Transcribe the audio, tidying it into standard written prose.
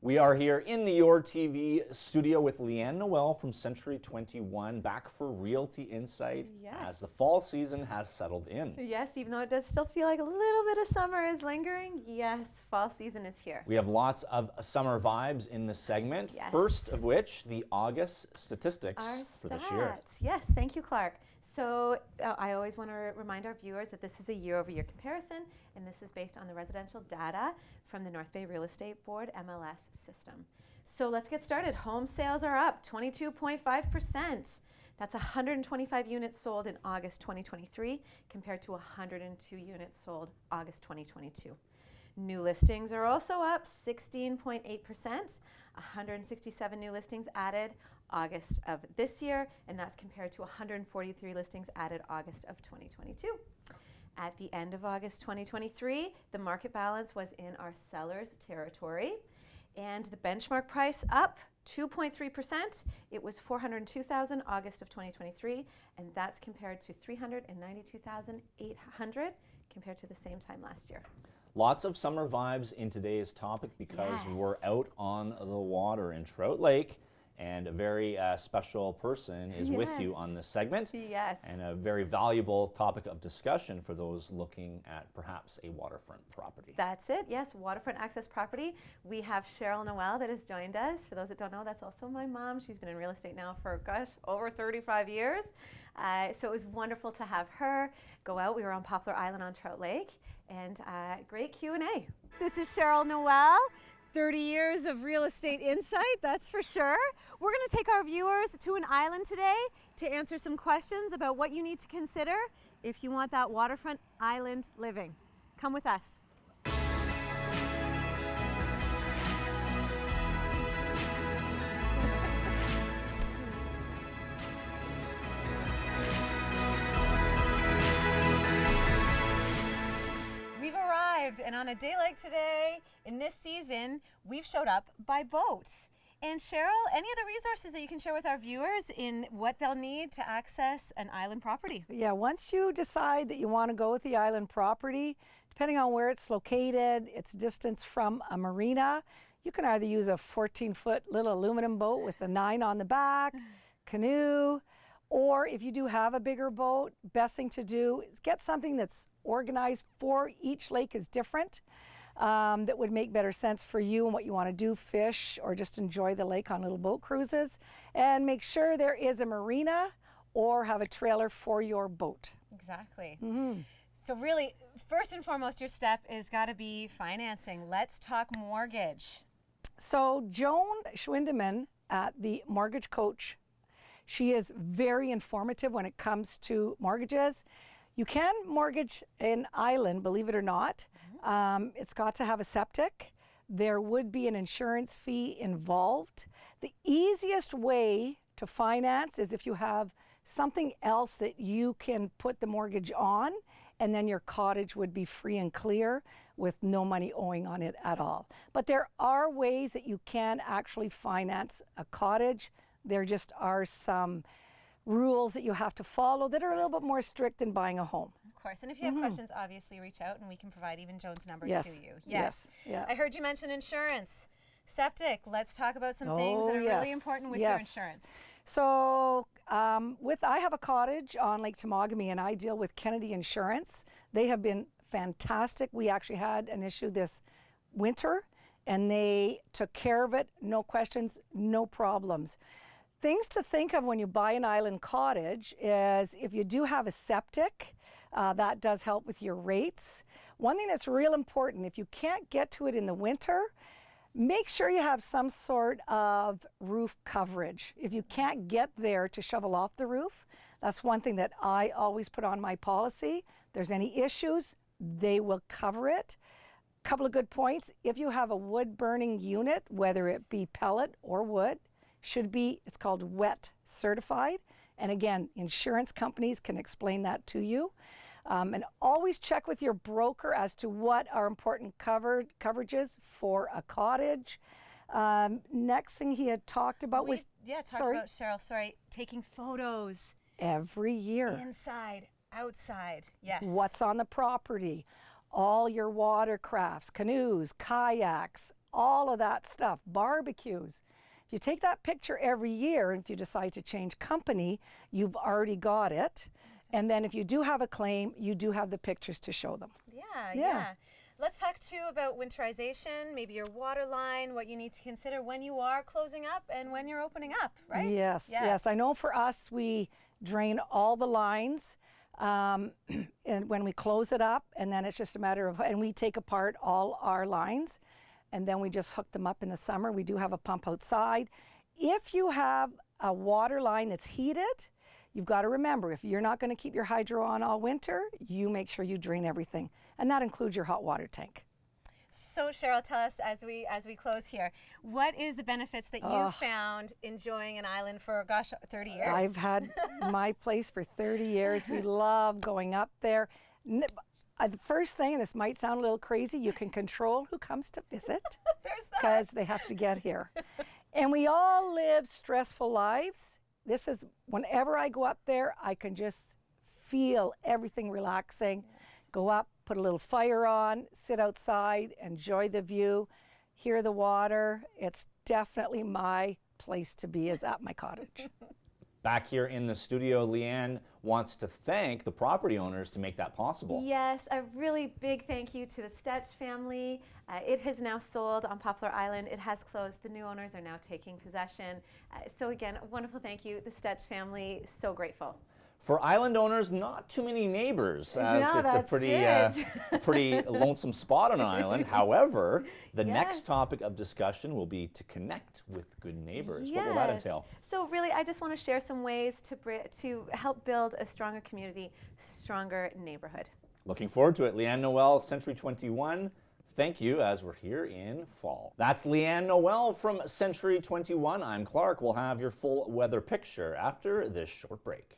We are here in the Your TV studio with Leeann Noel from Century 21, back for Realty Insight as the fall season has settled in. Yes, even though it does still feel like a little bit of summer is lingering, yes, fall season is here. We have lots of summer vibes in this segment, first of which the August statistics for this year. Yes, thank you, Clarke. So I always want to remind our viewers that this is a year-over-year comparison, and this is based on the residential data from the North Bay Real Estate Board MLS system. So let's get started. Home sales are up 22.5%. That's 125 units sold in August 2023 compared to 102 units sold August 2022. New listings are also up 16.8%. 167 new listings added August of this year, and that's compared to 143 listings added August of 2022. At the end of August 2023, the market balance was in our seller's territory, and the benchmark price up 2.3%. It was $402,000 August of 2023, and that's compared to $392,800 compared to the same time last year. Lots of summer vibes in today's topic because we're out on the water in Trout Lake, and a very special person is with you on this segment. Yes. And a very valuable topic of discussion for those looking at perhaps a waterfront property. That's it, yes, waterfront access property. We have Leeann Noel that has joined us. For those that don't know, that's also my mom. She's been in real estate now for, gosh, over 35 years. So it was wonderful to have her go out. We were on Poplar Island on Trout Lake, and great Q&A. This is Leeann Noel. 30 years of real estate insight, that's for sure. We're going to take our viewers to an island today to answer some questions about what you need to consider if you want that waterfront island living. Come with us. And on a day like today, in this season, we've showed up by boat. And Cheryl, any other resources that you can share with our viewers in what they'll need to access an island property? Yeah, once you decide that you want to go with the island property, depending on where it's located, its distance from a marina, you can either use a 14-foot little aluminum boat with a 9 on the back, canoe, or if you do have a bigger boat, best thing to do is get something that's organized for each lake is different, that would make better sense for you and what you want to do, fish or just enjoy the lake on little boat cruises. And make sure there is a marina or have a trailer for your boat. Exactly. So really, first and foremost, your step is got to be financing. Let's talk mortgage. So Joan Schwindeman at the Mortgage Coach, she is very informative when it comes to mortgages. You can mortgage an island, believe it or not. It's got to have a septic. There would be an insurance fee involved. The easiest way to finance is if you have something else that you can put the mortgage on, and then your cottage would be free and clear with no money owing on it at all. But there are ways that you can actually finance a cottage. There just are some rules that you have to follow that are a little bit more strict than buying a home. Of course, and if you have questions, obviously reach out and we can provide even Joan's number to you. Yes. Yeah. I heard you mention insurance. Septic, let's talk about some things that are really important with your insurance. So I have a cottage on Lake Temagami, and I deal with Kennedy Insurance. They have been fantastic. We actually had an issue this winter, and they took care of it, no questions, no problems. Things to think of when you buy an island cottage is if you do have a septic, that does help with your rates. One thing that's real important, if you can't get to it in the winter, make sure you have some sort of roof coverage. If you can't get there to shovel off the roof, that's one thing that I always put on my policy. If there's any issues, they will cover it. Couple of good points, if you have a wood burning unit, whether it be pellet or wood, should be, it's called wet certified. And again, insurance companies can explain that to you. And always check with your broker as to what are important coverages for a cottage. Next thing he had talked about was... about, Cheryl, taking photos. Every year. Inside, outside, yes. What's on the property, all your watercrafts, canoes, kayaks, all of that stuff, barbecues. If you take that picture every year, and if you decide to change company, you've already got it. And then if you do have a claim, you do have the pictures to show them. Yeah. Let's talk too about winterization, maybe your water line, what you need to consider when you are closing up and when you're opening up, right? Yes. I know for us, we drain all the lines and when we close it up, and then it's just a matter of, and we take apart all our lines, and then we just hook them up in the summer. We do have a pump outside. If you have a water line that's heated, you've got to remember, if you're not going to keep your hydro on all winter, you make sure you drain everything. And that includes your hot water tank. So Cheryl, tell us as we close here, what is the benefits that you found enjoying an island for, 30 years? I've had my place for 30 years. We love going up there. The first thing, and this might sound a little crazy, you can control who comes to visit because they have to get here. And we all live stressful lives. This is, whenever I go up there, I can just feel everything relaxing. Yes. Go up, put a little fire on, sit outside, enjoy the view, hear the water. It's definitely my place to be, is at my cottage. Back here in the studio, Leeann wants to thank the property owners to make that possible. Yes, a really big thank you to the Stetch family. It has now sold on Poplar Island. It has closed. The new owners are now taking possession. So again, a wonderful thank you. The Stetch family, so grateful. For island owners, not too many neighbors, as it's a pretty lonesome spot on an island. However, the next topic of discussion will be to connect with good neighbors. What will that entail? So really, I just want to share some ways to help build a stronger community, stronger neighborhood. Looking forward to it. Leeann Noel, Century 21. Thank you, as we're here in fall. That's Leeann Noel from Century 21. I'm Clark. We'll have your full weather picture after this short break.